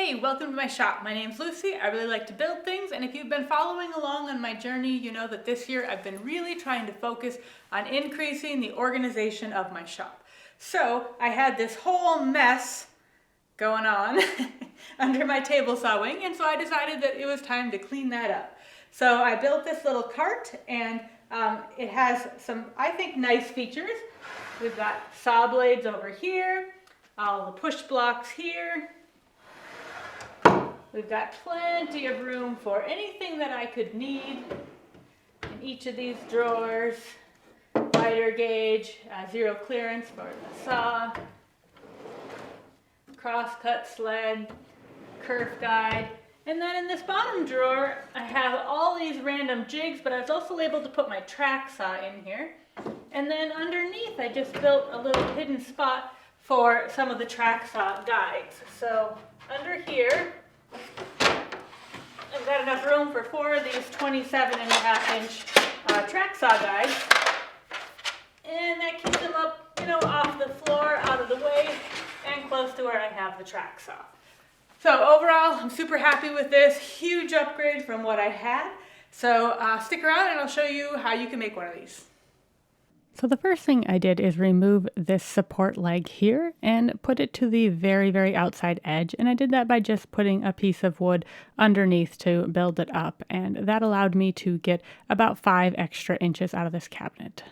Hey, welcome to my shop. My name's Lucy. I really like to build things, and if you've been following along on my journey, you know that this year I've been really trying to focus on increasing the organization of my shop. So I had this whole mess going on under my table saw wing, and so I decided that it was time to clean that up. So I built this little cart, and it has some, I think, nice features. We've got saw blades over here, all the push blocks here. We've got plenty of room for anything that I could need in each of these drawers. Wider gauge, zero clearance for the saw, crosscut sled, kerf guide. And then in this bottom drawer, I have all these random jigs, but I was also able to put my track saw in here. And then underneath, I just built a little hidden spot for some of the track saw guides. So under here, I've got enough room for 4 of these 27.5-inch track saw guides, and that keeps them up, off the floor, out of the way, and close to where I have the track saw. So overall, I'm super happy with this. Huge upgrade from what I had. So stick around and I'll show you how you can make one of these. So the first thing I did is remove this support leg here and put it to the very, very outside edge. And I did that by just putting a piece of wood underneath to build it up. And that allowed me to get about 5 extra inches out of this cabinet.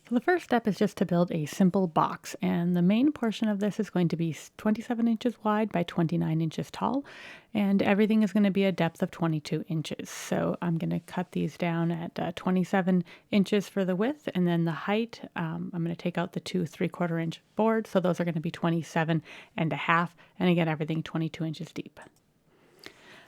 So the first step is just to build a simple box. And the main portion of this is going to be 27 inches wide by 29 inches tall. And everything is going to be a depth of 22 inches. So I'm going to cut these down at 27 inches for the width, and then the height, I'm going to take out the 2 3/4 inch boards. So those are going to be 27 and a half. And again, everything 22 inches deep.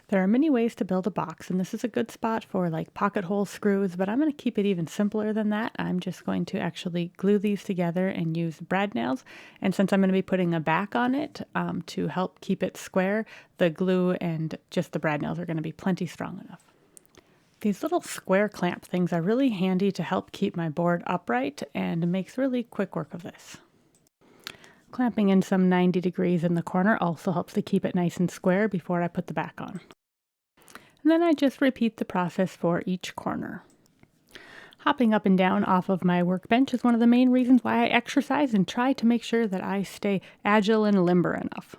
There are many ways to build a box, and this is a good spot for like pocket hole screws, but I'm going to keep it even simpler than that. I'm just going to actually glue these together and use brad nails. And since I'm going to be putting a back on it to help keep it square, the glue and just the brad nails are going to be plenty strong enough. These little square clamp things are really handy to help keep my board upright and makes really quick work of this. Clamping in some 90 degrees in the corner also helps to keep it nice and square before I put the back on. And then I just repeat the process for each corner. Hopping up and down off of my workbench is one of the main reasons why I exercise and try to make sure that I stay agile and limber enough.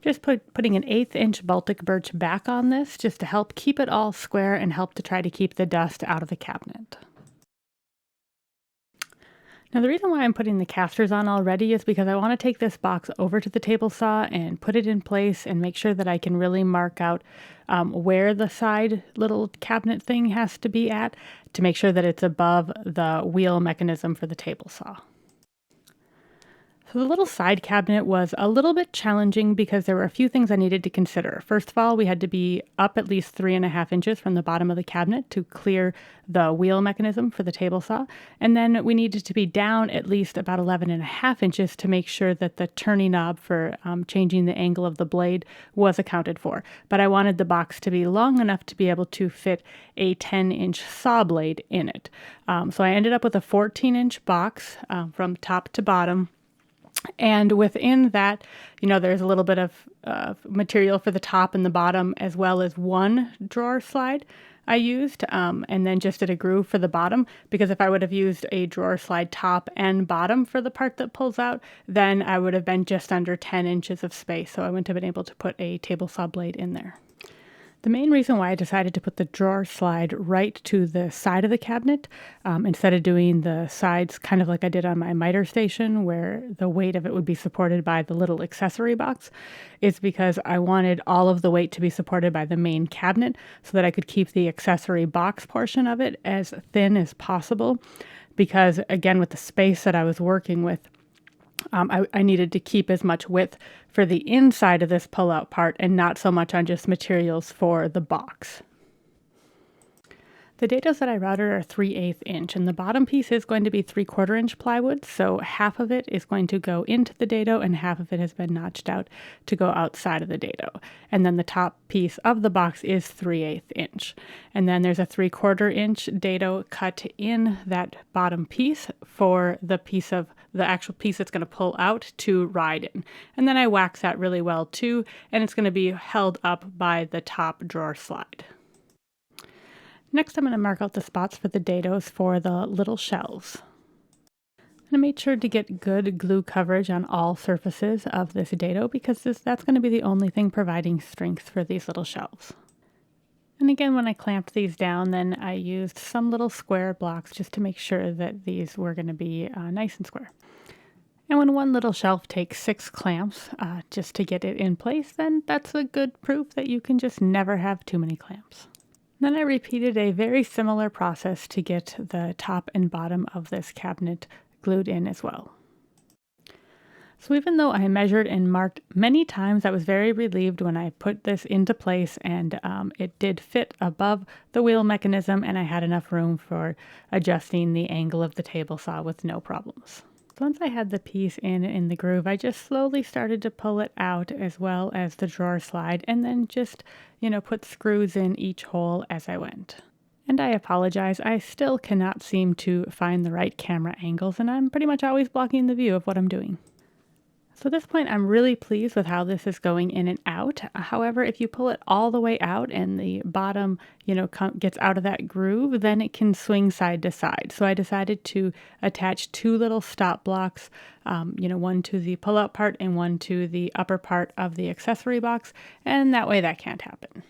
Just putting an 1/8 inch Baltic birch back on this just to help keep it all square and help to try to keep the dust out of the cabinet. Now the reason why I'm putting the casters on already is because I want to take this box over to the table saw and put it in place and make sure that I can really mark out where the side little cabinet thing has to be at to make sure that it's above the wheel mechanism for the table saw. So the little side cabinet was a little bit challenging because there were a few things I needed to consider. First of all, we had to be up at least 3.5 inches from the bottom of the cabinet to clear the wheel mechanism for the table saw. And then we needed to be down at least about 11.5 inches to make sure that the turning knob for changing the angle of the blade was accounted for. But I wanted the box to be long enough to be able to fit a 10-inch saw blade in it. So I ended up with a 14-inch box from top to bottom. And within that, there's a little bit of material for the top and the bottom, as well as one drawer slide I used, and then just did a groove for the bottom, because if I would have used a drawer slide top and bottom for the part that pulls out, then I would have been just under 10 inches of space, so I wouldn't have been able to put a table saw blade in there. The main reason why I decided to put the drawer slide right to the side of the cabinet instead of doing the sides kind of like I did on my miter station where the weight of it would be supported by the little accessory box is because I wanted all of the weight to be supported by the main cabinet so that I could keep the accessory box portion of it as thin as possible, because again, with the space that I was working with, I needed to keep as much width for the inside of this pull-out part and not so much on just materials for the box. The dados that I routed are 3/8 inch, and the bottom piece is going to be 3/4 inch plywood, so half of it is going to go into the dado and half of it has been notched out to go outside of the dado. And then the top piece of the box is 3/8 inch. And then there's a 3/4 inch dado cut in that bottom piece for the piece of the actual piece that's going to pull out to ride in. And then I wax that really well too, and it's going to be held up by the top drawer slide. Next, I'm going to mark out the spots for the dados for the little shelves. I made sure to get good glue coverage on all surfaces of this dado because that's going to be the only thing providing strength for these little shelves. And again, when I clamped these down, then I used some little square blocks just to make sure that these were going to be nice and square. And when one little shelf takes 6 clamps just to get it in place, then that's a good proof that you can just never have too many clamps. Then I repeated a very similar process to get the top and bottom of this cabinet glued in as well. So even though I measured and marked many times, I was very relieved when I put this into place and it did fit above the wheel mechanism and I had enough room for adjusting the angle of the table saw with no problems. So once I had the piece in the groove, I just slowly started to pull it out as well as the drawer slide and then just, put screws in each hole as I went. And I apologize, I still cannot seem to find the right camera angles, and I'm pretty much always blocking the view of what I'm doing. So at this point, I'm really pleased with how this is going in and out. However, if you pull it all the way out and the bottom, gets out of that groove, then it can swing side to side. So I decided to attach 2 little stop blocks, one to the pull-out part and one to the upper part of the accessory box, and that way that can't happen.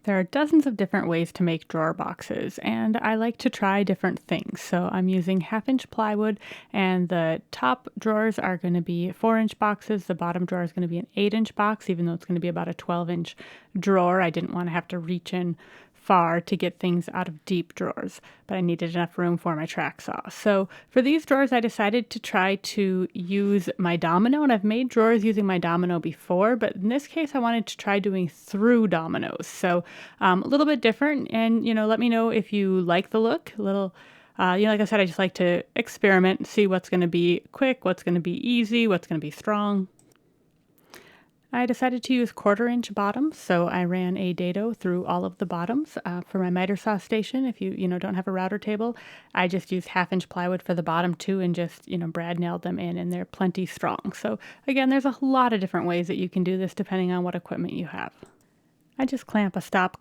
There are dozens of different ways to make drawer boxes, and I like to try different things. So I'm using 1/2-inch plywood, and the top drawers are going to be 4-inch boxes. The bottom drawer is going to be an 8-inch box, even though it's going to be about a 12-inch drawer. I didn't want to have to reach in far to get things out of deep drawers, but I needed enough room for my track saw. So for these drawers, I decided to try to use my domino, and I've made drawers using my domino before, but in this case, I wanted to try doing through dominoes. So a little bit different, and let me know if you like the look. Like I said, I just like to experiment, see what's going to be quick, what's going to be easy, what's going to be strong. I decided to use 1/4-inch bottoms, so I ran a dado through all of the bottoms. For my miter saw station, if you don't have a router table, I just used 1/2-inch plywood for the bottom too and just brad nailed them in, and they're plenty strong. So again, there's a lot of different ways that you can do this depending on what equipment you have. I just clamp a stop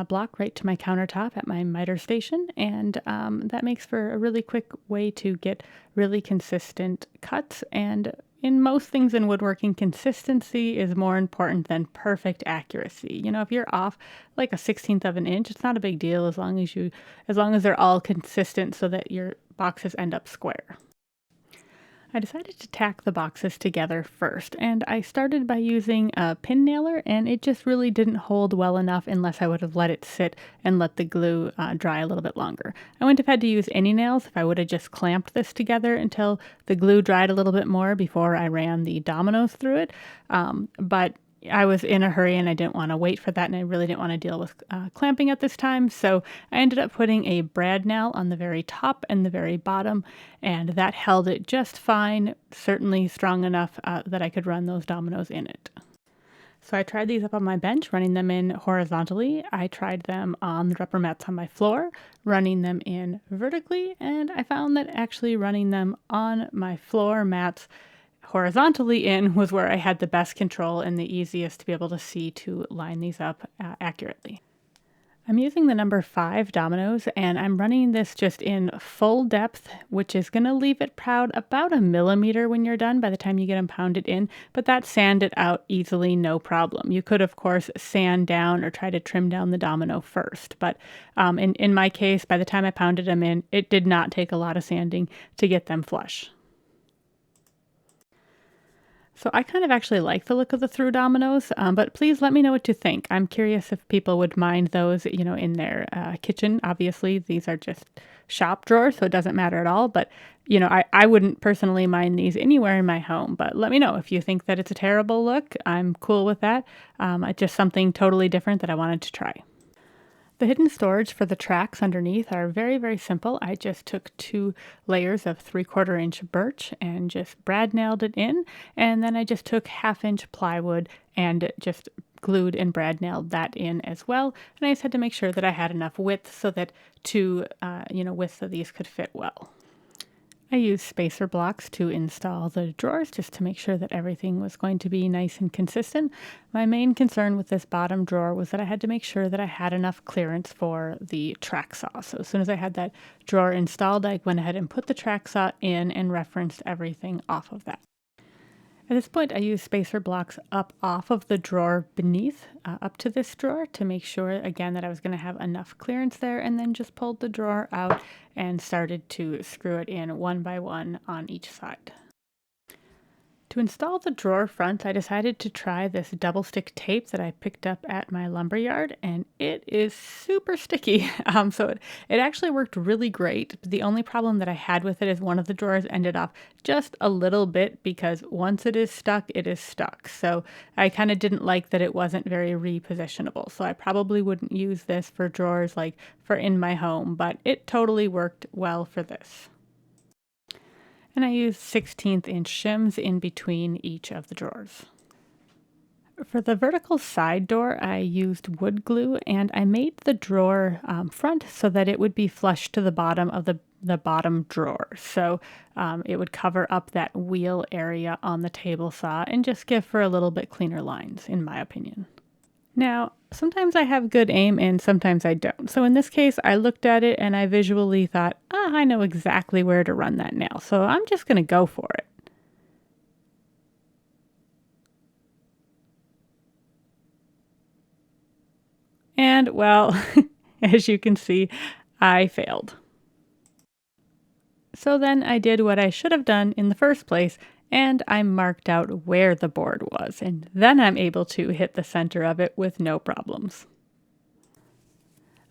block right to my countertop at my miter station, and that makes for a really quick way to get really consistent cuts. And in most things in woodworking, consistency is more important than perfect accuracy. If you're off like a 1/16 of an inch, it's not a big deal as long as they're all consistent so that your boxes end up square. I decided to tack the boxes together first, and I started by using a pin nailer, and it just really didn't hold well enough unless I would have let it sit and let the glue dry a little bit longer. I wouldn't have had to use any nails if I would have just clamped this together until the glue dried a little bit more before I ran the dominoes through it, but I was in a hurry and I didn't want to wait for that, and I really didn't want to deal with clamping at this time, so I ended up putting a brad nail on the very top and the very bottom, and that held it just fine, certainly strong enough that I could run those dominoes in it. So I tried these up on my bench, running them in horizontally. I tried them on the rubber mats on my floor, running them in vertically, and I found that actually running them on my floor mats horizontally in was where I had the best control and the easiest to be able to see to line these up accurately. I'm using the number 5 dominoes, and I'm running this just in full depth, which is going to leave it proud about 1 millimeter when you're done by the time you get them pounded in, but that sanded out easily, no problem. You could, of course, sand down or try to trim down the domino first, but in my case, by the time I pounded them in, it did not take a lot of sanding to get them flush. So I kind of actually like the look of the through dominoes, but please let me know what you think. I'm curious if people would mind those, in their kitchen. Obviously, these are just shop drawers, so it doesn't matter at all. But, I wouldn't personally mind these anywhere in my home. But let me know if you think that it's a terrible look. I'm cool with that. It's just something totally different that I wanted to try. The hidden storage for the tracks underneath are very, very simple. I just took 2 layers of 3/4-inch birch and just brad nailed it in. And then I just took 1/2-inch plywood and just glued and brad nailed that in as well. And I just had to make sure that I had enough width so that 2 widths of these could fit well. I used spacer blocks to install the drawers just to make sure that everything was going to be nice and consistent. My main concern with this bottom drawer was that I had to make sure that I had enough clearance for the track saw. So as soon as I had that drawer installed, I went ahead and put the track saw in and referenced everything off of that. At this point, I used spacer blocks up off of the drawer beneath, up to this drawer to make sure, again, that I was going to have enough clearance there, and then just pulled the drawer out and started to screw it in one by one on each side. To install the drawer front, I decided to try this double stick tape that I picked up at my lumberyard, and it is super sticky. So it actually worked really great. But the only problem that I had with it is one of the drawers ended off just a little bit because once it is stuck, it is stuck. So I kind of didn't like that it wasn't very repositionable. So I probably wouldn't use this for drawers like for in my home, but it totally worked well for this. And I used 16th inch shims in between each of the drawers. For the vertical side door, I used wood glue, and I made the drawer front so that it would be flush to the bottom of the bottom drawer. So it would cover up that wheel area on the table saw and just give for a little bit cleaner lines, in my opinion. Now, sometimes I have good aim and sometimes I don't. So in this case, I looked at it and I visually thought, I know exactly where to run that nail. So I'm just going to go for it. And well, as you can see, I failed. So then I did what I should have done in the first place, and I marked out where the board was, and then I'm able to hit the center of it with no problems.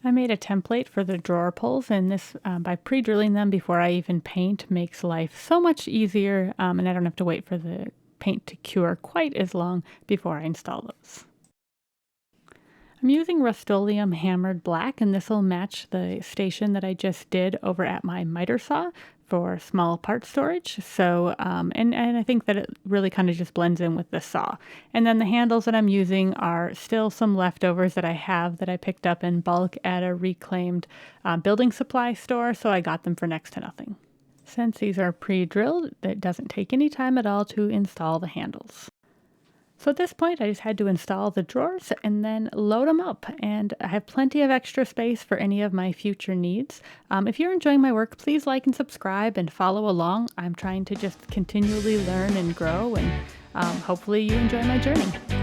I made a template for the drawer pulls, and this, by pre-drilling them before I even paint, makes life so much easier, and I don't have to wait for the paint to cure quite as long before I install those. I'm using Rust-Oleum hammered black, and this will match the station that I just did over at my miter saw for small part storage. So, and I think that it really kind of just blends in with the saw. And then the handles that I'm using are still some leftovers that I have that I picked up in bulk at a reclaimed building supply store, so I got them for next to nothing. Since these are pre-drilled, it doesn't take any time at all to install the handles. So at this point, I just had to install the drawers and then load them up. And I have plenty of extra space for any of my future needs. If you're enjoying my work, please like and subscribe and follow along. I'm trying to just continually learn and grow, and hopefully you enjoy my journey.